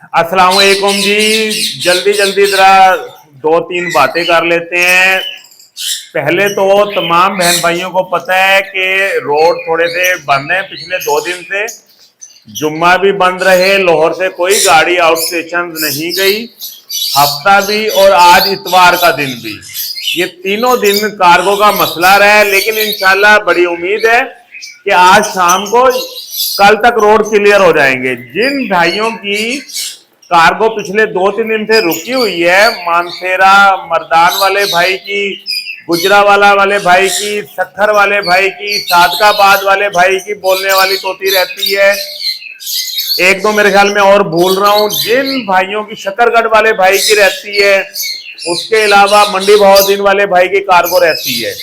अस्सलाम वालेकुम जी। जल्दी जल्दी जरा दो तीन बातें कर लेते हैं। पहले तो तमाम बहन भाइयों को पता है कि रोड थोड़े से बंद हैं पिछले 2 दिन से। जुम्मा भी बंद रहे, लाहौर से कोई गाड़ी आउट स्टेशन नहीं गई, हफ्ता भी और आज इतवार का दिन भी। ये तीनों दिन कार्गो का मसला रहा है, लेकिन इंशाल्लाह बड़ी उम्मीद है कि आज शाम को कल तक रोड क्लियर हो जाएंगे। जिन भाइयों की कार्गो पिछले 2-3 दिन से रुकी हुई है, मानसेरा मर्दान वाले भाई की, गुजरावाला वाले भाई की, सत्थर वाले भाई की, सादकाबाद वाले भाई की बोलने वाली तोती रहती है। एक दो मेरे ख्याल में और भूल रहा हूं। जिन भाइयों की शकरगढ़ वाले भाई की रहती है, उसके अलावा मंडी भावदीन वाले भाई की कार्गो रहती है।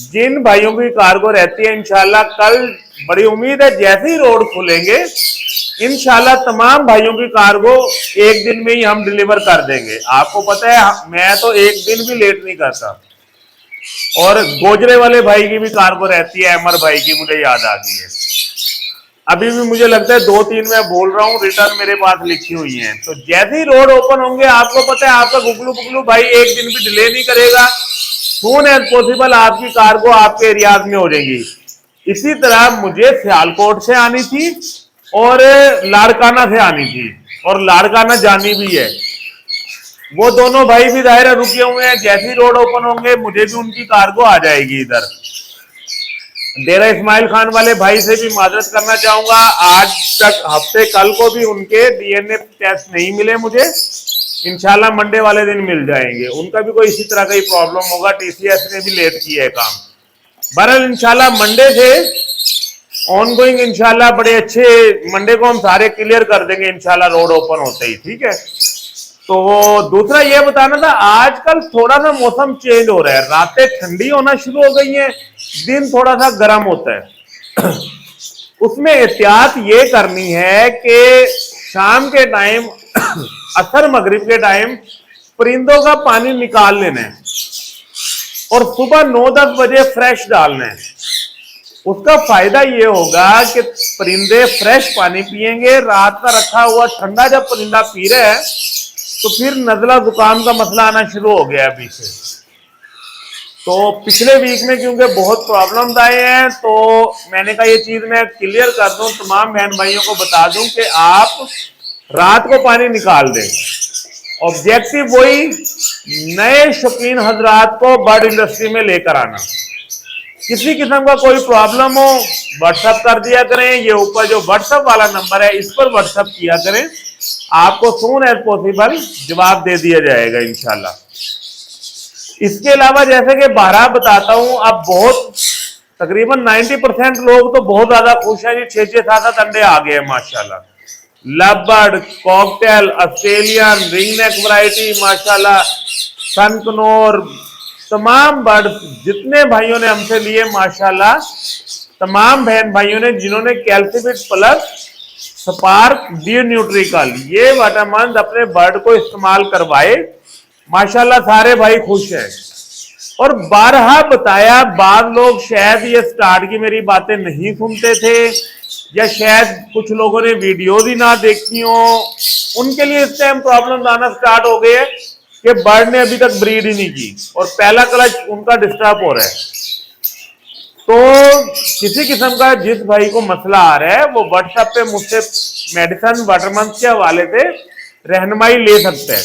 जिन भाइयों की कार्गो रहती है, इंशाल्लाह कल बड़ी उम्मीद है जैसे ही रोड खुलेंगे इंशाल्लाह तमाम भाइयों की कार्गो एक दिन में ही हम डिलीवर कर देंगे। आपको पता है मैं तो एक दिन भी लेट नहीं करता। और गोजरे वाले भाई की भी कार्गो रहती है, अमर भाई की, मुझे याद आ गई है। अभी भी मुझे लगता है 2-3 मैं बोल रहा हूँ, रिटर्न मेरे पास लिखी हुई है। तो जैसे ही रोड ओपन होंगे, आपको पता है आपका गुगलू गुगलू भाई एक दिन भी डिले नहीं करेगा। सून एज पॉसिबल आपकी कार्गो आपके एरियाज में हो जाएगी। इसी तरह मुझे सियालकोट से आनी थी और लाड़काना से आनी थी, और लाड़काना जानी भी है। वो दोनों भाई भी दायरा रुके हुए हैं। जैसे ही रोड ओपन होंगे मुझे भी उनकी कार्गो आ जाएगी इधर। डेरा इस्माइल खान वाले भाई से भी माजरत करना चाहूंगा, आज तक हफ्ते कल को भी उनके डीएनए टेस्ट नहीं मिले मुझे। इंशाल्लाह मंडे वाले दिन मिल जाएंगे। उनका भी कोई इसी तरह का ही प्रॉब्लम होगा, टीसीएस ने भी लेट किया है काम। बहरहाल इंशाल्लाह मंडे से ऑन गोइंग इंशाल्लाह बड़े अच्छे, मंडे को हम सारे क्लियर कर देंगे इंशाल्लाह रोड ओपन होते ही। ठीक है। तो दूसरा ये बताना था, आजकल थोड़ा सा मौसम चेंज हो रहा है, रातें ठंडी होना शुरू हो गई हैं, दिन थोड़ा सा गर्म होता है। उसमें एहतियात ये करनी है कि शाम के टाइम असर मगरिब के टाइम परिंदों का पानी निकाल लेना है और सुबह 9-10 बजे फ्रेश डालना है। उसका फायदा ये होगा कि परिंदे फ्रेश पानी पिएंगे। रात का रखा हुआ ठंडा जब परिंदा पी रहे हैं तो फिर नजला जुकाम का मसला आना शुरू हो गया अभी से। तो पिछले वीक में क्योंकि बहुत प्रॉब्लम्स आए हैं, तो मैंने कहा ये चीज मैं क्लियर कर दूं, तमाम बहन भाइयों को बता दूं कि आप रात को पानी निकाल दें। ऑब्जेक्टिव वही, नए शौकीन हजरात को बर्ड इंडस्ट्री में लेकर आना। किसी किस्म का कोई प्रॉब्लम हो व्हाट्सएप कर दिया करें। ये ऊपर जो व्हाट्सएप वाला नंबर है इस पर व्हाट्सएप किया करें, आपको सून एज पॉसिबल जवाब दे दिया जाएगा इंशाल्लाह। इसके अलावा जैसे कि बारह बताता हूं, अब बहुत तकरीबन 90% लोग तो बहुत ज्यादा खुश हैं जी। 6-6, 7-7 अंडे आ गए हैं माशाल्लाह। Lovebird, cocktail, Australian, ringneck variety माशाल्लाह, सनकनोर, तमाम बर्ड जितने भाइयों ने हमसे लिए माशाल्लाह, तमाम बहन भाइयों ने जिन्होंने कैल्सीफिट प्लस, स्पार्क, डी न्यूट्रिकल ये वाटरमंद अपने बर्ड को इस्तेमाल करवाए, माशाल्लाह सारे भाई खुश हैं। और बारहा बताया, बाद लोग शायद ये स्टार्ट की मेरी बातें नहीं सुनते थे, या शायद कुछ लोगों ने वीडियो भी ना देखी हो, उनके लिए इस टाइम प्रॉब्लम आना स्टार्ट हो गए कि बर्ड ने अभी तक ब्रीड ही नहीं की और पहला क्लच उनका डिस्टर्ब हो रहा है। तो किसी किस्म का जिस भाई को मसला आ रहा है वो व्हाट्सएप पे मुझसे मेडिसिन वाटरमंथ के हवाले से रहनुमाई ले सकते हैं।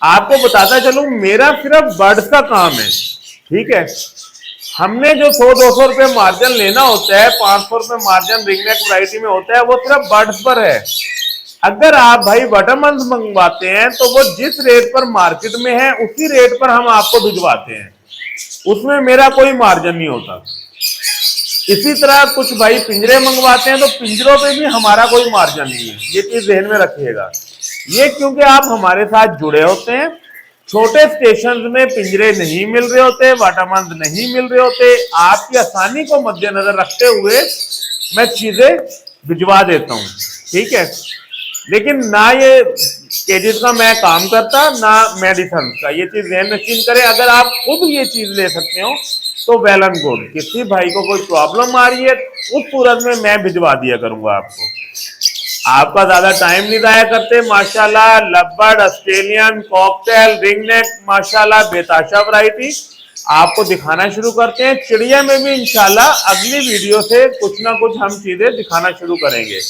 आपको बताता चलूं, मेरा सिर्फ बर्ड्स का काम है। ठीक है। हमने जो 100-200 रुपए मार्जिन लेना होता है, 500 रुपए मार्जिन रिंगनेक वैरायटी में होता है, वो सिर्फ बर्ड्स पर है। अगर आप भाई वाटरमंथ मंगवाते हैं तो वो जिस रेट पर मार्केट में है उसी रेट पर हम आपको भिजवाते हैं, उसमें मेरा कोई मार्जिन नहीं होता। इसी तरह कुछ भाई पिंजरे मंगवाते हैं तो पिंजरों पे भी हमारा कोई मार्जिन नहीं है, ये चीज ध्यान में रखिएगा। ये क्योंकि आप हमारे साथ जुड़े होते हैं। छोटे स्टेशन में पिंजरे नहीं मिल रहे होते, वाटरमंथ नहीं मिल रहे होते, आपकी आसानी को मद्देनजर रखते हुए मैं चीजें भिजवा देता हूं। ठीक है। लेकिन ना ये केजेस का मैं काम करता, ना मेडिसिन का, ये चीज ध्यान नशीन करें। अगर आप खुद ये चीज ले सकते हो तो वेल एंड गुड। किसी भाई को कोई प्रॉब्लम आ रही है उस सूरत में मैं भिजवा दिया करूंगा आपको। आपका ज्यादा टाइम नहीं जाया करते। माशाल्लाह लबर्ड, ऑस्ट्रेलियन, कॉकटेल, रिंगनेक, माशाल्लाह बेताशा वैरायटी आपको दिखाना शुरू करते हैं। चिड़िया में भी इंशाल्लाह अगली वीडियो से कुछ ना कुछ हम चीजें दिखाना शुरू करेंगे।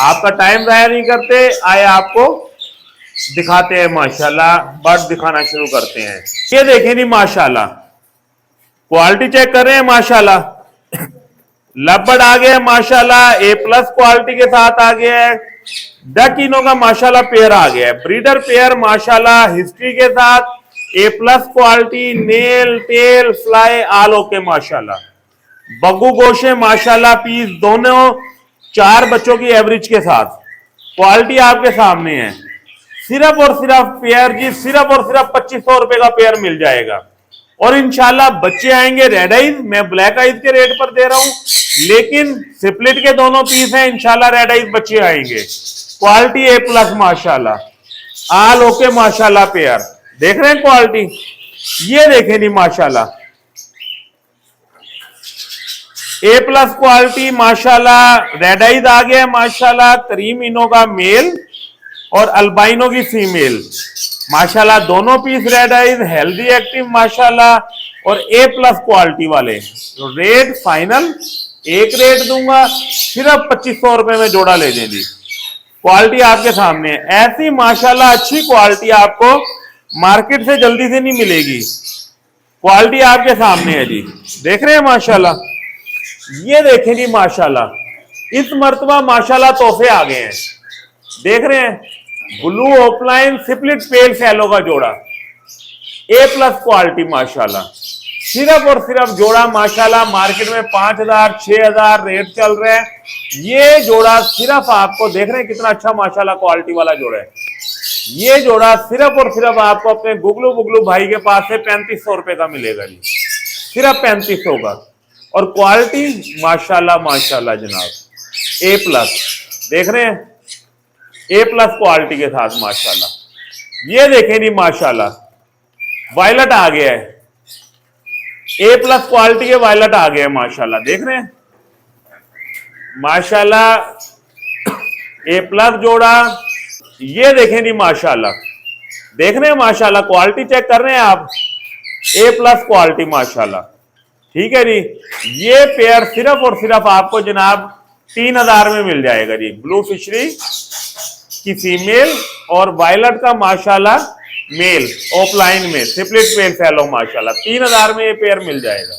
आपका टाइम जाया नहीं करते, आए आपको दिखाते हैं। माशाल्लाह बर्ड दिखाना शुरू करते हैं। ये देखें जी माशाल्लाह, क्वालिटी चेक कर रहे हैं माशाल्लाह। लबर्ड आ गया है माशाल्लाह, ए प्लस क्वालिटी के साथ आ गया है। डक इनो का माशाल्लाह पेयर आ गया है, ब्रीडर पेयर माशाल्लाह हिस्ट्री के साथ, A plus quality, nail tail fly all okay माशाल्लाह। बग्गू गोशे माशाल्लाह पीस दोनों 4 बच्चों की एवरेज के साथ, क्वालिटी आपके सामने है। सिर्फ और सिर्फ पेयर जी, सिर्फ और सिर्फ 2500 रुपए का पेयर मिल जाएगा। और इंशाल्लाह बच्चे आएंगे रेड आइज, मैं ब्लैक आइज के रेट पर दे रहा हूं, लेकिन सिप्लिट के दोनों पीस हैं, इंशाल्लाह रेड आइज बच्चे आएंगे। क्वालिटी ए प्लस माशाल्लाह, आल ओके माशाल्लाह पेयर। देख रहे हैं क्वालिटी, ये देखें नहीं माशाल्लाह, ए प्लस क्वालिटी माशाल्लाह। रेड आइज आ गया माशाल्लाह, करीम इनो का मेल और अल्बाइनो की फीमेल माशाल्लाह। दोनों piece red eyes, healthy active माशाल्लाह और ए प्लस क्वालिटी वाले। तो रेट फाइनल एक रेट दूंगा, सिर्फ 2500 रुपए में जोड़ा ले लें जी। क्वालिटी आपके सामने है, ऐसी माशाल्लाह अच्छी क्वालिटी आपको मार्केट से जल्दी से नहीं मिलेगी। क्वालिटी आपके सामने है जी, देख रहे हैं माशाल्लाह। ये देखें जी माशाल्लाह, इस मर्तबा माशाल्लाह तोहफे आ गए हैं, देख रहे हैं। ब्लू ऑफलाइन सिप्लिट पेल फैलो का जोड़ा, ए प्लस क्वालिटी माशाल्लाह। सिर्फ और सिर्फ जोड़ा माशाल्लाह मार्केट में 5000 6000 रेट चल रहे हैं। ये जोड़ा सिर्फ आपको, देख रहे हैं कितना अच्छा माशाल्लाह क्वालिटी वाला जोड़ा है। ये जोड़ा सिर्फ और सिर्फ आपको अपने गुगलू बुगलू भाई के पास से 3500 रुपए का मिलेगा जी, सिर्फ 3500 का। और क्वालिटी माशाल्लाह माशाल्लाह जनाब, ए प्लस, देख रहे हैं ए प्लस क्वालिटी के साथ माशाल्लाह। ये देखें जी माशाल्लाह, वायलट आ गया है, ए प्लस क्वालिटी के वायलट आ गए हैं माशाल्लाह, देख रहे हैं माशाल्लाह। ए प्लस जोड़ा, ये देखें जी माशाल्लाह, देख रहे हैं माशाल्लाह, क्वालिटी चेक कर रहे हैं आप, ए प्लस क्वालिटी माशाल्लाह। ठीक है जी, ये पेयर सिर्फ और सिर्फ आपको जनाब 3000 में मिल जाएगा जी। ब्लू फिशरी की फीमेल और वायलट का माशाल्लाह मेल ऑफलाइन में सिप्लिट पेल फैलो माशाल्लाह, 3000 में ये पेयर मिल जाएगा।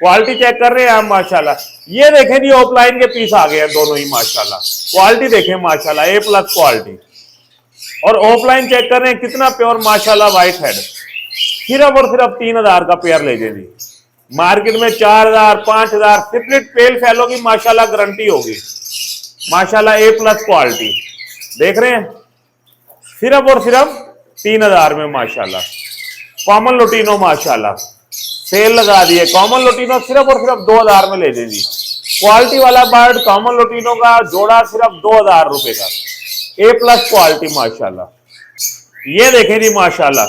क्वालिटी चेक कर रहे हैं आप माशाल्लाह। ये देखें जी ऑफलाइन के पीस आ गए हैं दोनों ही माशाल्लाह, क्वालिटी देखें माशाल्लाह, ए प्लस क्वालिटी। और ऑफलाइन चेक कर रहे हैं कितना प्योर माशाल्लाह व्हाइट हेड, सिर्फ और सिर्फ 3000 का पेयर ले जी। मार्केट में 4000 5000 सिप्लिट पेल फैलो की माशाल्लाह गारंटी होगी माशाल्लाह, ए प्लस क्वालिटी। देख रहे हैं सिर्फ और सिर्फ 3000 में माशाल्लाह। कॉमन लोटिनो माशाल्लाह सेल लगा दिए, कॉमन लोटिनो सिर्फ और सिर्फ 2000 में ले लीजिए। क्वालिटी वाला बर्ड कॉमन लोटिनो का जोड़ा सिर्फ 2000 रुपए का, ए प्लस क्वालिटी माशाल्लाह। ये देखें जी माशाल्लाह,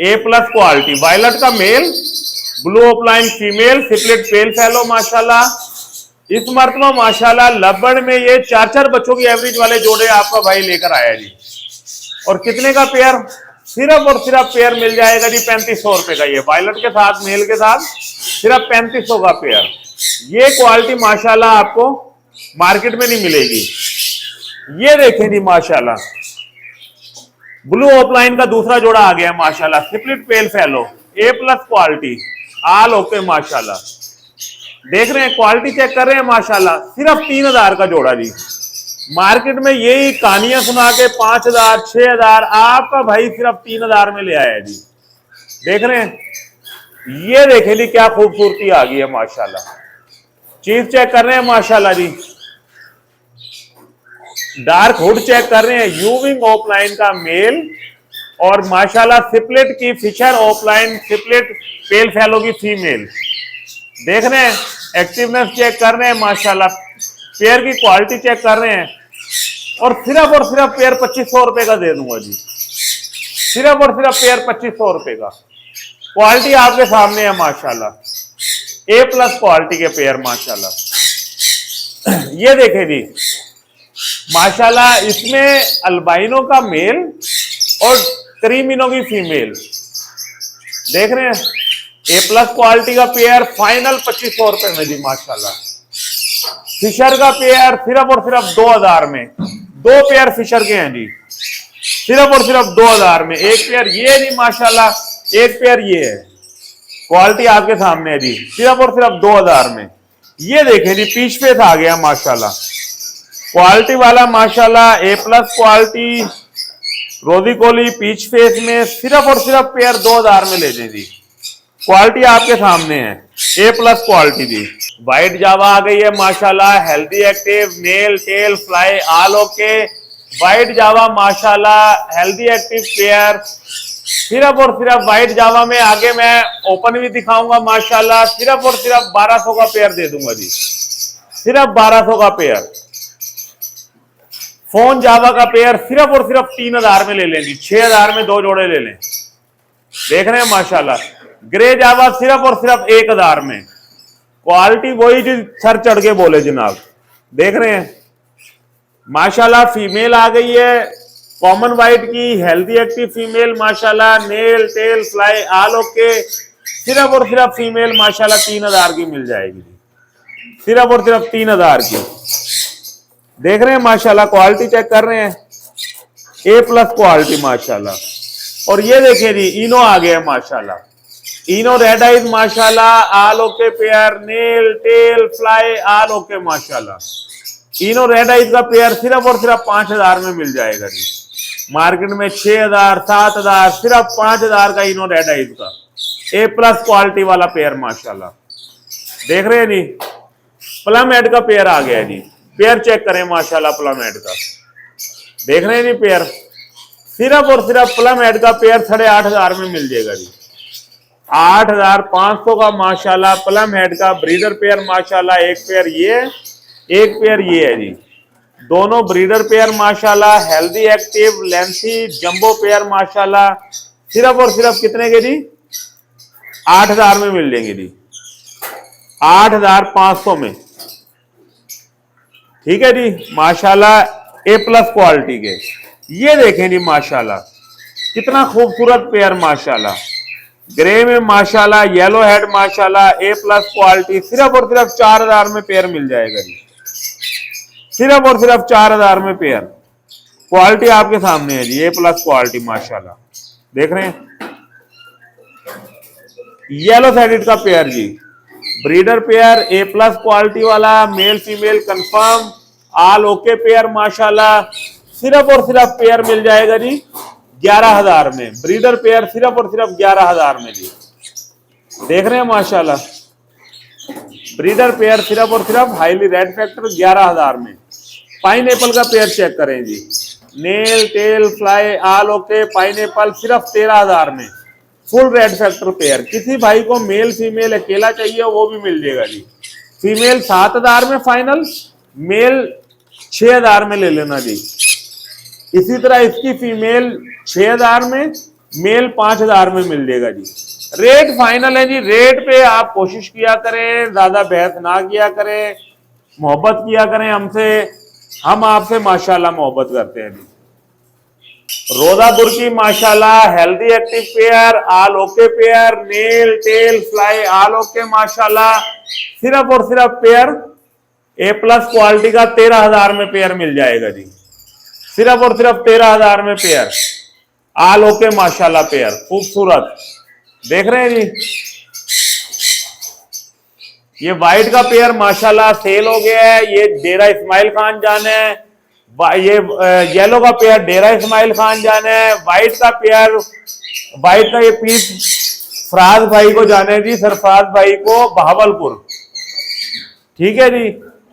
ए प्लस क्वालिटी, वायलट का मेल, ब्लू ऑफलाइन फीमेल, सिप्लिट पेल फैलो माशाल्लाह। इस मर्तबा माशाल्लाह लबड़ में ये 4 बच्चों की एवरेज वाले जोड़े आपका भाई लेकर आया जी। और कितने का पेयर, सिर्फ और सिर्फ पेयर मिल जाएगा जी 3500 रुपए का। ये वायलट के साथ मेल के साथ सिर्फ 3500 का पेयर। ये क्वालिटी माशाल्लाह आपको मार्केट में नहीं मिलेगी। ये देखें जी माशाल्लाह, ब्लू ऑफलाइन का दूसरा जोड़ा आ गया माशाल्लाह, सिप्लिट पेल फैलो, ए प्लस क्वालिटी, आल ओके माशाल्लाह। देख रहे हैं क्वालिटी चेक कर रहे हैं माशाल्लाह, सिर्फ 3000 का जोड़ा जी। मार्केट में यही कहानियां सुना के 5000 6000, आपका भाई सिर्फ 3000 में ले आया जी। देख रहे हैं, ये देखें जी क्या खूबसूरती आ गई है माशाल्लाह। चीज चेक कर रहे हैं माशाल्लाह जी, डार्क हुड चेक कर रहे हैं, यूविंग ऑफलाइन का मेल और माशाल्लाह सिप्लेट की फिशर ऑफलाइन सिप्लेट पेल फैलो की फीमेल। देख रहे हैं एक्टिवनेस चेक कर रहे हैं माशाल्लाह, पेयर की क्वालिटी चेक कर रहे हैं। और सिर्फ पेयर 2500 रुपए का दे दूंगा जी, सिर्फ और सिर्फ पेयर 2500 रुपए का। क्वालिटी आपके सामने है माशाल्लाह, ए प्लस क्वालिटी के पेयर माशाल्लाह। ये देखें जी, माशाल्लाह। इसमें अल्बाइनो का मेल और क्रीमिनो की फीमेल देख रहे हैं। A+ क्वालिटी का पेयर फाइनल 2500 रुपए में जी माशाल्लाह। फिशर का पेयर सिर्फ और सिर्फ 2000 में, 2 पेयर फिशर के हैं जी, सिर्फ और सिर्फ 2000 में। एक पेयर ये है जी माशाल्लाह, एक पेयर ये है। क्वालिटी आपके सामने है जी, सिर्फ और सिर्फ 2000 में। ये देखें जी, पीच फेस आ गया माशाल्लाह, क्वालिटी वाला माशाल्लाह। A+ क्वालिटी रोजी कोली पीच फेस में सिर्फ और सिर्फ पेयर 2000 में ले जी। क्वालिटी आपके सामने है, A+ क्वालिटी जी। व्हाइट जावा आ गई है माशाल्लाह, healthy active, male tail fly all okay. White Java माशाल्लाह, हेल्दी एक्टिव पेयर सिर्फ और सिर्फ व्हाइट जावा में। आगे मैं ओपन भी दिखाऊंगा माशाल्लाह। सिर्फ और सिर्फ 1200 का पेयर दे दूंगा जी, सिर्फ 1200 का पेयर। फोन जावा का पेयर सिर्फ और सिर्फ 3000 में ले लें जी, 6000 में 2 जोड़े ले लें। देख रहे हैं माशाल्लाह। ग्रे जावा सिर्फ और सिर्फ 1000 में। क्वालिटी वही जो सर चढ़ के बोले जनाब, देख रहे हैं माशाल्लाह। फीमेल आ गई है कॉमन व्हाइट की, हेल्दी एक्टिव फीमेल माशाल्लाह। Nail tail fly all okay. सिर्फ और सिर्फ फीमेल माशाल्लाह 3000 की मिल जाएगी, सिर्फ और सिर्फ 3000 की। देख रहे हैं माशाल्लाह, क्वालिटी चेक कर रहे हैं, A+ क्वालिटी माशाल्लाह। और ये देखिए जी, इनो आ गया माशाल्लाह, इनो रेड आइज माशाल्लाह, all okay pair, nail tail fly all okay माशाल्लाह। इनो रेड आइज का पेयर सिर्फ और सिर्फ 5000 में मिल जाएगा जी। मार्केट में 6000 7000, सिर्फ 5000 का इनो रेड आइज का A+ क्वालिटी वाला पेयर माशाल्लाह। देख रहे हैं जी, प्लम हेड का पेयर आ गया जी। पेयर चेक करें माशाल्लाह, प्लम हेड का देख रहे हैं जी। पेयर सिर्फ और सिर्फ प्लम हेड का पेयर 8500 में मिल जाएगा जी, 8500 का माशाल्लाह। प्लम हेड का ब्रीडर पेयर माशाल्लाह। एक पेयर ये, एक पेयर ये है जी, दोनों ब्रीडर पेयर माशाल्लाह। Healthy active lengthy jumbo pair माशाल्लाह। सिर्फ और सिर्फ कितने के जी, 8000 में मिल जाएंगे जी, 8500 में। ठीक है जी माशाल्लाह, A+ क्वालिटी के। ये देखें जी माशाल्लाह, कितना खूबसूरत पेयर माशाल्लाह। ग्रे में माशाल्लाह, येलो हेड माशाल्लाह, A+ क्वालिटी। सिर्फ और सिर्फ 4000 में पेयर मिल जाएगा जी, सिर्फ और सिर्फ 4000 में पेयर। क्वालिटी आपके सामने है जी, A+ क्वालिटी माशाल्लाह। देख रहे हैं, येलो साइडेड का पेयर जी, ब्रीडर पेयर A+ क्वालिटी वाला, male female confirm all okay pair माशाल्लाह। सिर्फ और सिर्फ पेयर मिल जाएगा जी 11000 में। ब्रीडर पेयर सिर्फ और सिर्फ 11000 में जी। देख रहे हैं माशाल्लाह, ब्रीडर पेयर सिर्फ और सिर्फ हाईली रेड फैक्टर 11000 में। पाइनएप्पल का पेयर चेक करें जी, nail tail fly all okay pineapple सिर्फ 13000 में। Full red factor pair. किसी भाई को मेल फीमेल अकेला चाहिए वो भी मिल जाएगा जी। फीमेल 7000 में फाइनल, मेल 6000 में ले लेना जी। इसी तरह इसकी फीमेल 6000 में, मेल 5000 में मिल जाएगा जी। रेट फाइनल है जी। रेट पे आप कोशिश किया करें, ज्यादा बहस ना किया करें, मोहब्बत किया करें हमसे। हम आपसे माशाल्लाह मोहब्बत करते हैं जी। रोजापुर की माशाल्लाह healthy active pair, all okay pair, nail tail fly all okay माशाल्लाह। सिर्फ और सिर्फ पेयर A+ क्वालिटी का 13000 में पेयर मिल जाएगा जी, सिर्फ और सिर्फ 13000 में पेयर ऑल ओके माशाल्लाह। पेयर खूबसूरत देख रहे हैं जी। ये व्हाइट का पेयर माशाल्लाह सेल हो गया है, ये डेरा इस्माइल खान जान है। ये येलो का पेयर डेरा इस्माइल खान जान है। व्हाइट का पेयर, व्हाइट का ये पीस फराज भाई को जाने जी, सरफराज भाई को बहावलपुर। ठीक है जी।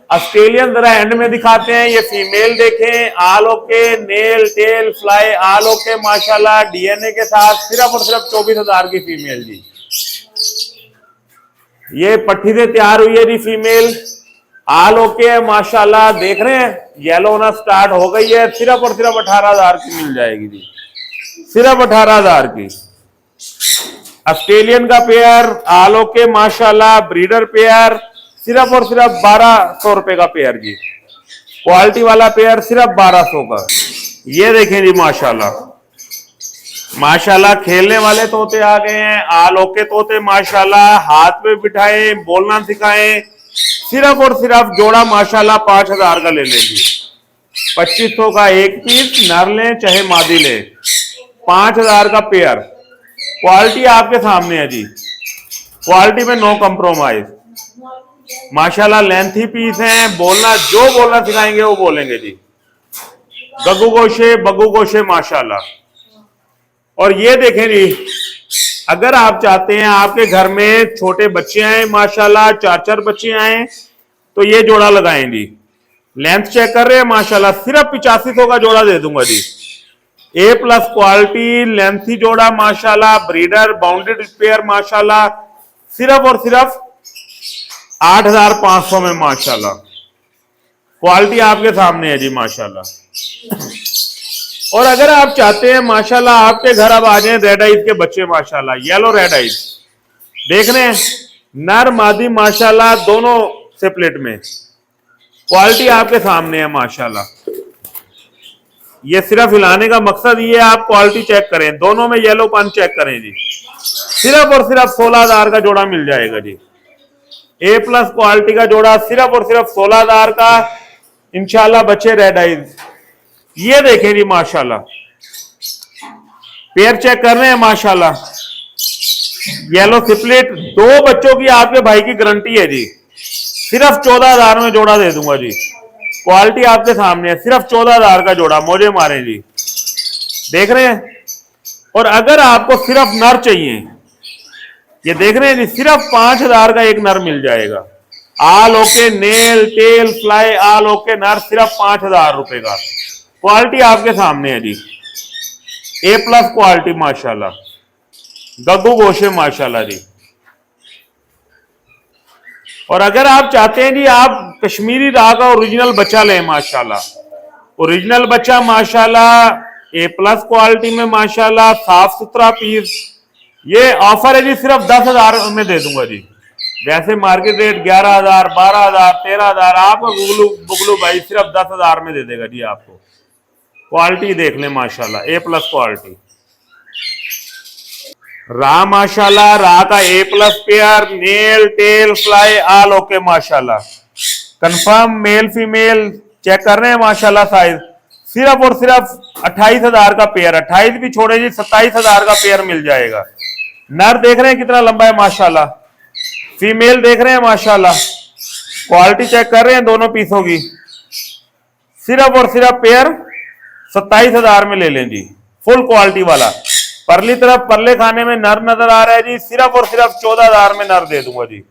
ऑस्ट्रेलियन जरा एंड में दिखाते हैं। ये फीमेल देखें, all okay, nail tail fly all okay माशाल्लाह, DNA के साथ। सिर्फ और सिर्फ 24000 की फीमेल जी। ये पट्टी से तैयार हुई है जी फीमेल, ऑल ओके है माशाल्लाह। देख रहे हैं येलो होना स्टार्ट हो गई है। सिर्फ और सिर्फ 18000 की मिल जाएगी जी, सिर्फ 18000 की। ऑस्ट्रेलियन का पेयर ऑल ओके माशाल्लाह, ब्रीडर पेयर सिर्फ और सिर्फ 1200 रुपए का पेयर जी। क्वालिटी वाला पेयर सिर्फ 1200 का। ये देखें जी माशाल्लाह, माशाल्लाह खेलने वाले तोते आ गए हैं, आलोके तोते माशाल्लाह, हाथ पे बिठाए बोलना सिखाएं, सिर्फ और सिर्फ जोड़ा माशाल्लाह 5000 का ले लेंगे। 2500 का एक पीस, नर लें चाहे मादी ले, 5000 का पेयर। क्वालिटी आपके सामने है जी, क्वालिटी में नो कंप्रोमाइज माशाल्लाह। लेंथी पीस हैं, बोलना जो बोलना सिखाएंगे वो बोलेंगे जी। बग्गू गोशे माशाल्लाह। और ये देखें जी, अगर आप चाहते हैं आपके घर में छोटे बच्चे आए माशाल्लाह, 4-4 बच्चे आए, तो ये जोड़ा लगाएं जी। लेंथ चेक कर रहे हैं माशाल्लाह, सिर्फ 8500 का जोड़ा दे दूंगा जी। A+ क्वालिटी लेंथी जोड़ा माशाल्लाह, ब्रीडर बाउंडेड पेयर माशाल्लाह, सिर्फ और सिर्फ 8500 में माशाल्लाह। क्वालिटी आपके सामने है जी माशाल्लाह। और अगर आप चाहते हैं माशाल्लाह आपके घर अब आ जाए रेड आइज के बच्चे माशाल्लाह, येलो रेड आइज देख रहे हैं, नर मादी माशाल्लाह दोनों सेपलेट में, क्वालिटी आपके सामने है माशाल्लाह। ये सिर्फ हिलाने का मकसद ये है आप क्वालिटी चेक करें, दोनों में येलो पन चेक करें जी। सिर्फ और सिर्फ 16000 का जोड़ा मिल जाएगा जी। A+ क्वालिटी का जोड़ा सिर्फ और सिर्फ 16000 का, इंशाल्लाह बच्चे रेड आइज। ये देखें जी माशाल्लाह, पेयर चेक कर रहे हैं माशाल्लाह, येलो सिपलेट, 2 बच्चों की आपके भाई की गारंटी है जी। सिर्फ 14000 में जोड़ा दे दूंगा जी। क्वालिटी आपके सामने है, सिर्फ 14000 का जोड़ा, मौजे मारे जी, देख रहे हैं। और अगर आपको सिर्फ नर चाहिए, ये देख रहे हैं जी, सिर्फ 5000 का एक नर मिल जाएगा। आल okay, nail tail fly all okay, नर सिर्फ 5000 रुपए का। क्वालिटी आपके सामने है जी। A+ क्वालिटी माशाल्लाह, गग्गू गोशे माशाल्लाह जी। और अगर आप चाहते हैं जी आप कश्मीरी राह का ओरिजिनल बच्चा लें माशाल्लाह, ओरिजिनल बच्चा माशाल्लाह A+ क्वालिटी में माशाल्लाह, साफ सुथरा पीस, ये ऑफर है जी, सिर्फ 10000 में दे दूंगा जी। वैसे मार्केट रेट 11000, 12000, 13000, आपका बुगलू भाई सिर्फ 10000 में दे देगा जी आपको। क्वालिटी देख लें माशाल्लाह, A+ क्वालिटी। रा माशाल्लाह, रा का A+ pair, nail tail fly all okay माशाल्लाह, कंफर्म मेल फीमेल चेक कर रहे हैं माशाल्लाह। साइज सिर्फ और सिर्फ 28000 का पेयर, 28 भी छोड़े जी, 27000 का पेयर मिल जाएगा। नर देख रहे हैं कितना लंबा है माशाल्लाह, फीमेल देख रहे हैं माशाल्लाह, क्वालिटी चेक कर रहे हैं दोनों पीसों की। सिर्फ और सिर्फ पेयर 27000 में ले लें जी, फुल क्वालिटी वाला। परली तरफ परले खाने में नर नजर आ रहा है जी, सिर्फ और सिर्फ 14000 में नर दे दूंगा जी।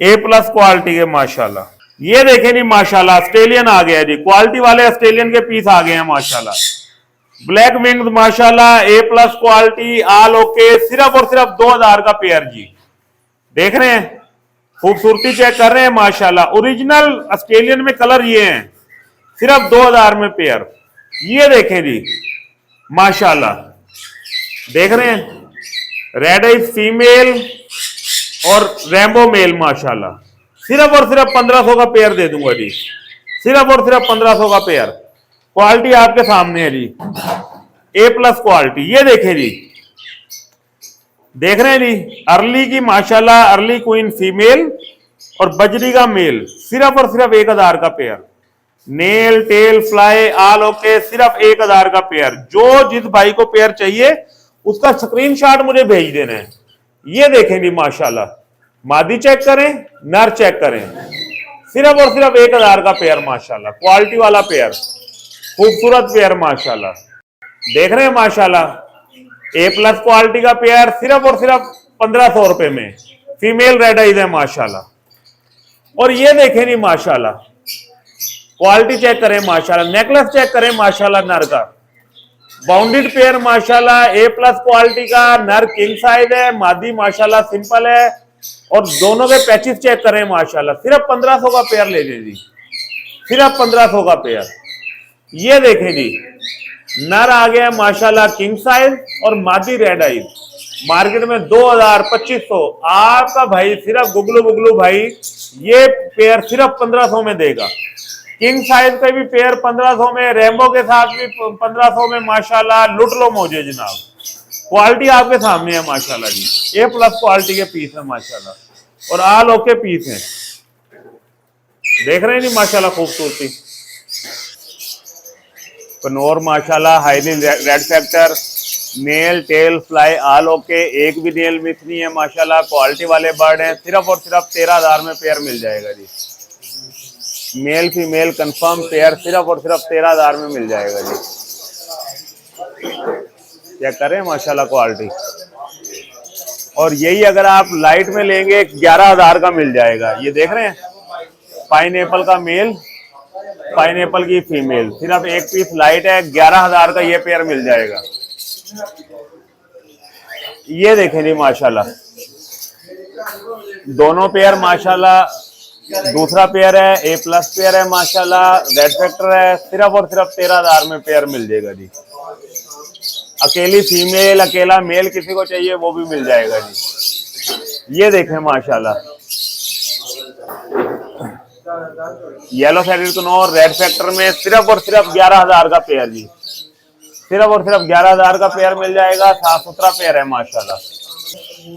A+ क्वालिटी के माशाल्लाह। ये देखें जी माशाल्लाह, ऑस्ट्रेलियन आ गया जी, क्वालिटी वाले ऑस्ट्रेलियन के पीस आ गए हैं माशाल्लाह। ब्लैक विंग्स माशाल्लाह, A+ क्वालिटी आल ओके, सिर्फ और सिर्फ 2000 का पेयर जी। देख रहे हैं, खूबसूरती चेक कर रहे हैं माशाल्लाह। ओरिजिनल ऑस्ट्रेलियन में कलर ये हैं, सिर्फ 2000 में पेयर। ये देखें जी माशाल्लाह, देख रहे हैं, रेड आइज फीमेल और रैम्बो मेल माशाल्लाह, सिर्फ और सिर्फ 1500 का पेयर दे दूंगा जी। सिर्फ और सिर्फ 1500 का पेयर, क्वालिटी आपके सामने है जी। A+ quality. ये देखें जी, देख रहे हैं जी, अर्ली की माशाल्लाह, अर्ली क्वीन फीमेल और बजरी का मेल, सिर्फ और सिर्फ 1000 का pair. Nail tail fly all okay, सिर्फ 1000 का पेयर। जो जिस भाई को पेयर चाहिए उसका स्क्रीनशॉट मुझे भेज देना है। ये देखें जी माशाल्लाह, मादी चेक करें, नर चेक करें, सिर्फ और सिर्फ 1000 का पेयर माशाल्लाह, क्वालिटी वाला पेयर, खूबसूरत पेयर माशाल्लाह। देख रहे हैं माशाल्लाह, A+ क्वालिटी का पेयर सिर्फ और सिर्फ 1500 रुपए में, फीमेल रेड आइज है माशाल्लाह। और ये देखें जी माशाल्लाह, क्वालिटी चेक करें माशाल्लाह, नेकलेस चेक करें माशाल्लाह, नर का बाउंडेड पेयर माशाल्लाह, A+ क्वालिटी का, नर किंग साइज है, मादी माशाल्लाह सिंपल है। और दोनों के पैचेस चेक करें माशाल्लाह, सिर्फ 1500 का पेयर ले लीजिए, सिर्फ 1500 का पेयर। ये देखें जी, नर आ गया माशाल्लाह किंग साइज और मादी रेड आइज, मार्केट में 2000 2500, आपका भाई सिर्फ गुगलू भाई ये पेयर सिर्फ 1500 में देगा। किंग साइज का भी पेयर 1500 में, रेम्बो के साथ भी 1500 में माशाल्लाह लुट लो मौजे जनाब। क्वालिटी आपके सामने है माशाल्लाह जी, ए प्लस क्वालिटी के पीस है माशाल्लाह और ऑल ओके पीस हैं। देख रहे हैं जी माशाल्लाह खूबसूरती। कनौर माशाल्लाह highly red factor, nail tail fly all okay, एक भी नेल मिस नहीं है माशाल्लाह। क्वालिटी वाले बर्ड हैं, सिर्फ और सिर्फ 13,000 में पेयर मिल जाएगा जी। मेल फीमेल कंफर्म पेयर सिर्फ और सिर्फ 13,000 में मिल जाएगा जी। चेक करें माशाल्लाह क्वालिटी। और यही अगर आप लाइट में लेंगे 11,000 का मिल जाएगा। ये देख रहे हैं पाइनएप्पल का मेल, पाइनएप्पल की फीमेल, सिर्फ एक पीस लाइट है, 11,000 का ये पेयर मिल जाएगा। ये देखें जी माशाल्लाह दोनों पेयर माशाल्लाह। दूसरा पेयर है ए प्लस पेयर है माशाल्लाह, रेड फैक्टर है, सिर्फ और सिर्फ 13,000 में पेयर मिल जाएगा जी। अकेली फीमेल अकेला मेल किसी को चाहिए वो भी मिल जाएगा जी। ये देखें माशाल्लाह yellow faded Knorr red factor में सिर्फ और सिर्फ 11,000 का पेयर जी। सिर्फ और सिर्फ 11,000 का पेयर मिल जाएगा, साफ सुथरा पेयर है माशाल्लाह।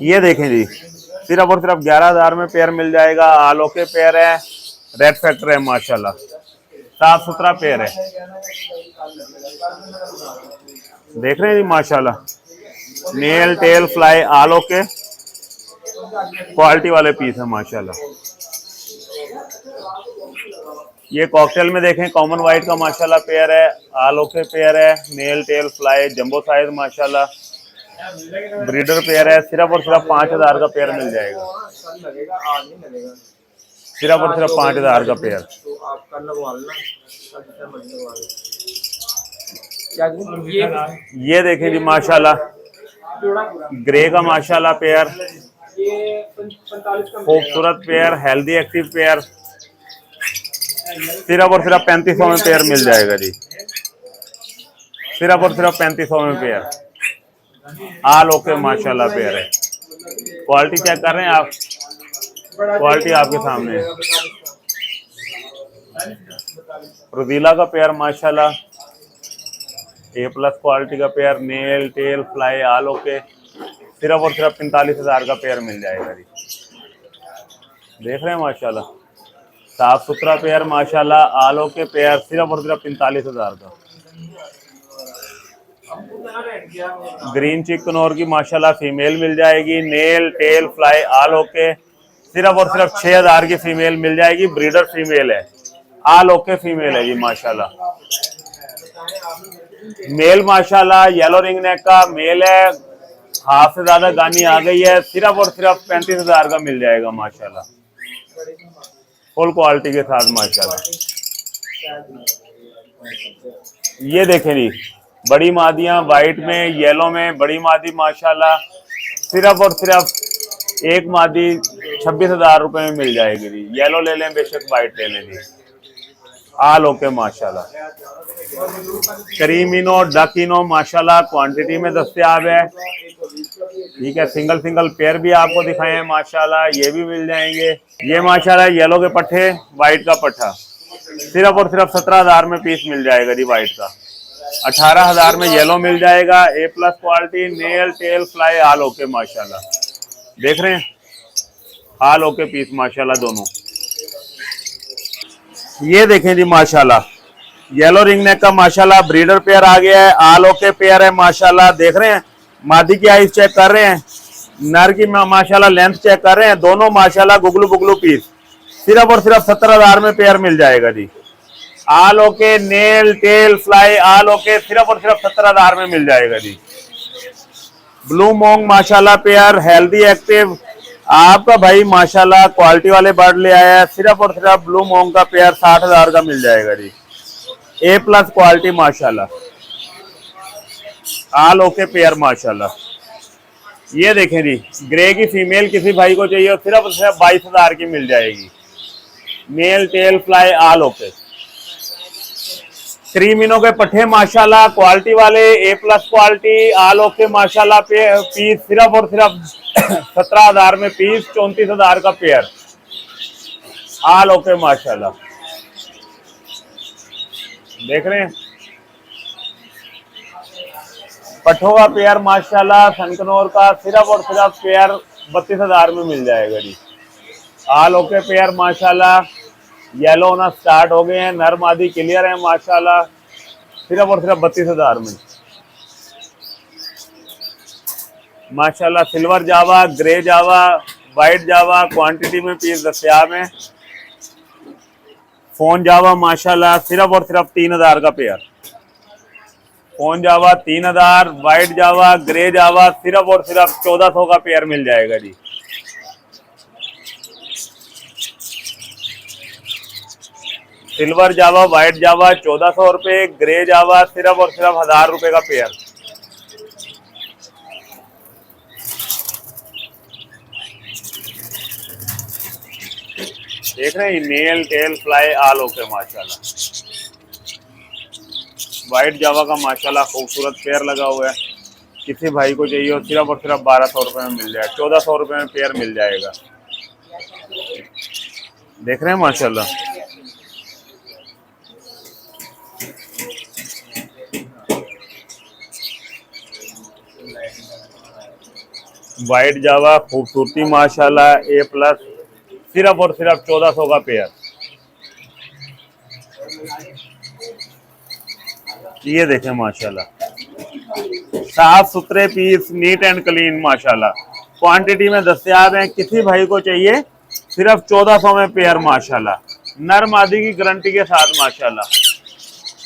ये देखें जी सिर्फ और सिर्फ 11,000 में पेयर मिल जाएगा। आलो के पेयर है, रेड फैक्टर है माशाल्लाह, साफ सुथरा पेयर है। देख रहे हैं जी माशाल्लाह नेल टेल फ्लाई आलो के क्वालिटी वाले पीस है माशाल्लाह। ये कॉकटेल में देखें कॉमन वाइट का माशाल्लाह पेयर है, आलो के पेयर है, nail tail fly jumbo size माशाल्लाह, ब्रीडर पेयर है, सिर्फ और सिर्फ 5,000 का पेयर मिल जाएगा। सिर्फ और सिर्फ 5,000 का पेयर। ये देखें जी माशाल्लाह ग्रे का माशाल्लाह पेयर, खूबसूरत पेयर, हेल्दी एक्टिव पेयर, सिर्फ और सिर्फ 3500 में पेयर मिल जाएगा जी। सिर्फ और सिर्फ 3500 में पेयर आल ओके माशाल्लाह पेयर है। क्वालिटी चेक कर रहे हैं आप, क्वालिटी आपके सामने है। रुदीला का पेयर माशाल्लाह ए प्लस क्वालिटी का pair, nail tail fly all okay, सिर्फ और सिर्फ 45,000 का पेयर मिल जाएगा जी। देख रहे हैं माशाल्लाह साफ सुथरा पेयर माशाल्लाह, आल ओके पेयर, सिर्फ और सिर्फ 45,000 का। ग्रीन चिक कनौर की माशाल्लाह फीमेल मिल जाएगी, nail tail fly all okay, सिर्फ और सिर्फ 6,000 की फीमेल मिल जाएगी। ब्रीडर फीमेल है, आल ओके फीमेल है जी माशाल्लाह। मेल माशाल्लाह येलो रिंग नेक का मेल है, हाफ से ज्यादा गानी आ गई है, सिर्फ और सिर्फ 35,000 का मिल जाएगा माशाल्लाह, फुल क्वालिटी के साथ माशाल्लाह। ये देखें जी बड़ी मादियां वाइट में येलो में, बड़ी मादी माशाल्लाह, सिर्फ और सिर्फ एक मादी 26,000 रुपए में मिल जाएगी जी। येलो ले लें बेशक वाइट ले लें जी, आल ओके माशाल्लाह। करीमिनो डकिनो माशाल्लाह क्वांटिटी में दस्तयाब है, ठीक है। सिंगल सिंगल पेयर भी आपको दिखाए हैं माशाल्लाह, ये भी मिल जाएंगे। ये माशाल्लाह येलो के पट्टे, वाइट का पट्टा, सिर्फ और सिर्फ 17,000 में पीस मिल जाएगा जी वाइट का। 18,000 में येलो मिल जाएगा, A plus quality, nail tail fly all okay माशाल्लाह। देख रहे हैं आल ओके पीस माशाल्लाह दोनों। ये देखें जी माशाल्लाह येलो रिंग नेक का माशाल्लाह ब्रीडर पेयर आ गया है, आल ओके पेयर है माशाल्लाह। देख रहे हैं मादी की आइज चेक कर रहे हैं, नर की माशाल्लाह लेंथ चेक कर रहे हैं, दोनों माशाल्लाह गुगलू बुगलू पीस, सिर्फ और सिर्फ 17,000 में पेयर मिल जाएगा जी। All okay nail tail fly all okay, सिर्फ और सिर्फ 17,000 में मिल जाएगा जी। ब्लू मोंग माशाल्लाह पेयर हेल्दी एक्टिव, आपका भाई माशाल्लाह क्वालिटी वाले बर्ड ले आया है, सिर्फ और सिर्फ ब्लू मोंग का पेयर 60,000 का मिल जाएगा जी। ए प्लस क्वालिटी माशाल्लाह, आल ओके पेयर माशाल्लाह। ये देखें जी ग्रे की फीमेल किसी भाई को चाहिए सिर्फ और सिर्फ 22,000 की मिल जाएगी। Nail tail fly all okay, creamino के पट्टे माशाल्लाह क्वालिटी वाले, A plus quality all okay माशाल्लाह पीस, सिर्फ और सिर्फ 17,000 में पीस, 34,000 का पेयर आल ओके माशाल्लाह। देख रहे हैं, पट्ठों का पेयर माशाल्लाह सनकनौर का सिर्फ और सिर्फ पेयर 32,000 में मिल जाएगा जी। आल ओके पेयर माशाल्लाह येलो होना स्टार्ट हो गए हैं, नर मादी क्लियर है माशाल्लाह, सिर्फ और सिर्फ 32,000 में माशाल्लाह। सिल्वर जावा, ग्रे जावा, वाइट जावा क्वांटिटी में पीस दस्तियाब है। फोन जावा माशाल्लाह सिर्फ और सिर्फ 3,000 का पेयर। फोन जावा 3,000, वाइट जावा, ग्रे जावा सिर्फ और सिर्फ 1,400 का पेयर मिल जाएगा जी। सिल्वर जावा, वाइट जावा 1,400 रुपये, ग्रे जावा सिर्फ और सिर्फ 1,000 रुपये का पेयर। देख रहे हैं nail tail fly all okay माशाल्लाह। वाइट जावा का माशाल्लाह खूबसूरत पेयर लगा हुआ है, किसी भाई को चाहिए हो सिर्फ और सिर्फ 1,200 रुपये में मिल जाएगा, 1,400 रुपये में पेयर मिल जाएगा। देख रहे हैं माशाल्लाह। वाइट जावा खूबसूरती माशाल्लाह A+ सिर्फ और सिर्फ 1,400 का पेयर। ये देखें माशाल्लाह साफ सुथरे पीस, नीट एंड क्लीन माशाल्लाह, क्वांटिटी में दस्तियाब हैं, किसी भाई को चाहिए सिर्फ 1,400 में पेयर माशाल्लाह, नर मादी की गारंटी के साथ माशाल्लाह।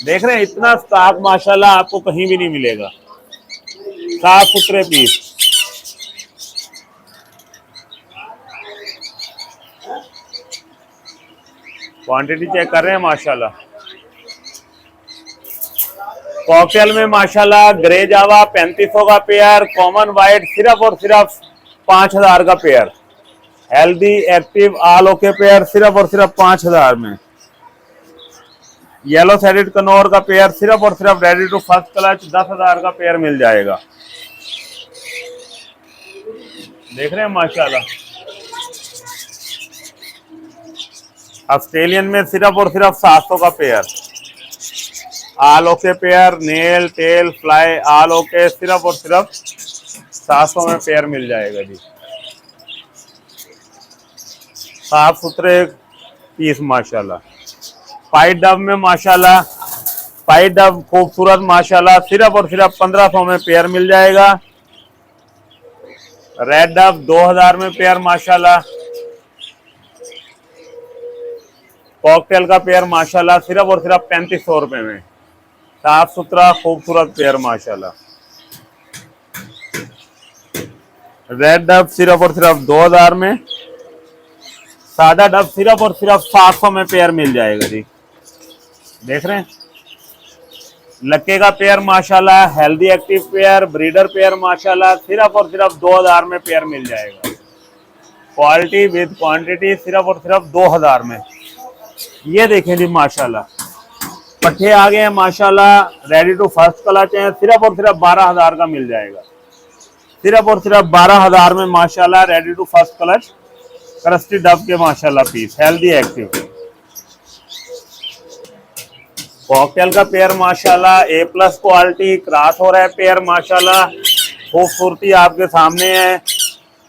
देख रहे हैं इतना स्टॉक माशाल्लाह आपको कहीं भी नहीं मिलेगा, साफ सुथरे पीस। क्वांटिटी चेक कर रहे हैं माशाल्लाह। कॉकटेल में माशाल्लाह ग्रे जावा 3,500 का पेयर, कॉमन वाइट सिर्फ और सिर्फ 5,000 का पेयर, हेल्दी एक्टिव आल ओके पेयर सिर्फ और सिर्फ 5,000 में। येलो सेडेड कनौर का पेयर सिर्फ और सिर्फ रेडी टू फर्स्ट क्लच 10,000 का पेयर मिल जाएगा। देख रहे हैं माशाल्लाह। ऑस्ट्रेलियन में सिर्फ और सिर्फ 700 का पेयर, आल okay pair, nail tail fly all okay सिर्फ और सिर्फ 700 में पेयर मिल जाएगा जी। साफ सुथरे पीस माशाल्लाह। पाइट डब में माशाल्लाह, पाइट डब खूबसूरत माशाल्लाह सिर्फ और सिर्फ 1,500 में पेयर मिल जाएगा। रेड डब 2,000 में पेयर माशाल्लाह। कॉकटेल का पेयर माशाल्लाह सिर्फ और सिर्फ 3,500 रुपए में, साफ सुथरा खूबसूरत पेयर माशाल्लाह। रेड डब सिर्फ और सिर्फ 2,000 में, सादा डब सिर्फ और सिर्फ 700 में पेयर मिल जाएगा जी। देख रहे हैं लक्के का पेयर माशाल्लाह, healthy active pair, breeder pair माशाल्लाह सिर्फ और सिर्फ 2,000 में पेयर मिल जाएगा। क्वालिटी विद क्वांटिटी सिर्फ और सिर्फ 2,000 में। ये देखें जी माशाल्लाह पट्ठे आ गए हैं माशाल्लाह, रेडी टू फर्स्ट क्लच हैं, सिर्फ और सिर्फ 12,000 का मिल जाएगा। सिर्फ और सिर्फ 12,000 में माशाल्लाह रेडी टू फर्स्ट क्लच क्रस्टी डब के माशाल्लाह पीस, हेल्दी एक्टिव। कॉकटेल का पेयर माशाल्लाह A+ क्वालिटी, क्रॉस हो रहा है पेयर माशाल्लाह, खूबसूरती आपके सामने है।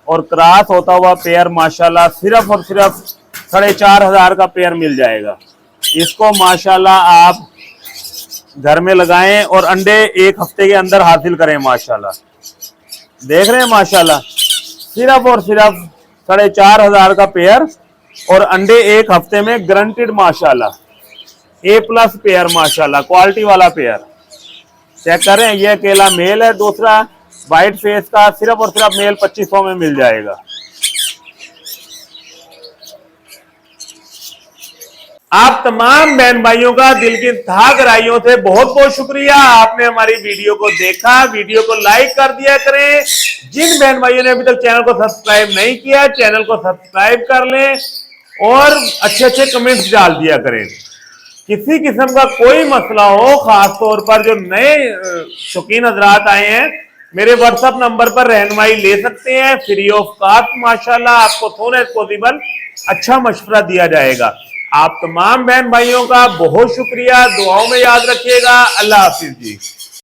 और क्रॉस होता हुआ पेयर माशाल्लाह सिर्फ और सिर्फ 4,500 का पेयर मिल जाएगा। इसको माशाल्लाह आप घर में लगाएं और अंडे 1 हफ्ते के अंदर हासिल करें माशाल्लाह। देख रहे हैं माशाल्लाह सिर्फ और सिर्फ 4,500 का पेयर और अंडे 1 हफ्ते में गारंटीड माशाल्लाह। A+ पेयर माशाल्लाह, क्वालिटी वाला पेयर। चेक करें ये अकेला मेल है, दूसरा वाइट फेस का सिर्फ और सिर्फ मेल 2,500 में मिल जाएगा। आप तमाम बहन भाइयों का दिल की तह गहराइयों से बहुत बहुत शुक्रिया, आपने हमारी वीडियो को देखा। वीडियो को लाइक कर दिया करें। जिन बहन भाइयों ने अभी तक चैनल को सब्सक्राइब नहीं किया, चैनल को सब्सक्राइब कर लें और अच्छे अच्छे कमेंट्स डाल दिया करें। किसी किस्म का कोई मसला हो, खास तौर पर जो नए शौकीन हजरात आए हैं, मेरे व्हाट्सएप नंबर पर रहनुमाई ले सकते हैं फ्री ऑफ कॉस्ट माशाल्लाह। आपको सोन एज पॉसिबल अच्छा मशवरा दिया जाएगा। आप तमाम बहन भाइयों का बहुत शुक्रिया, दुआओं में याद रखिएगा। अल्लाह हाफिज जी।